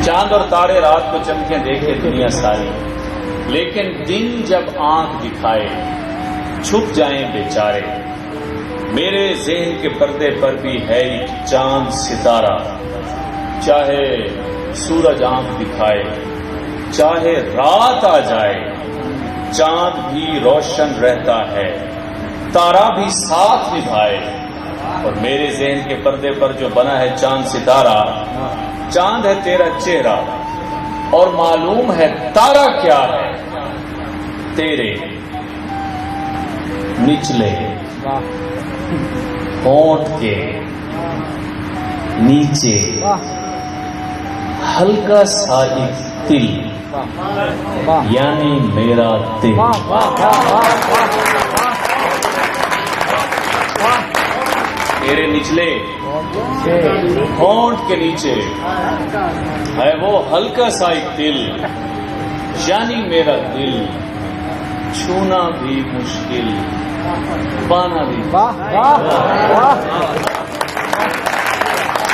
چاند اور تارے رات کو چمکیں دیکھے دنیا ساری، لیکن دن جب آنکھ دکھائے چھپ جائیں بیچارے۔ میرے ذہن کے پردے پر بھی ہے ایک چاند ستارہ، چاہے سورج آنکھ دکھائے چاہے رات آ جائے، چاند بھی روشن رہتا ہے تارا بھی ساتھ نبھائے۔ اور میرے ذہن کے پردے پر جو بنا ہے چاند ستارہ، چاند ہے تیرا چہرہ اور معلوم ہے تارا کیا ہے، تیرے نچلے ہونٹ کے نیچے ہلکا سا ایک تل، یعنی میرا دل۔ تیرے نچلے ہونٹ کے نیچے ہے وہ ہلکا سا ایک دل، یعنی میرا دل، چھونا بھی مشکل، پانا بھی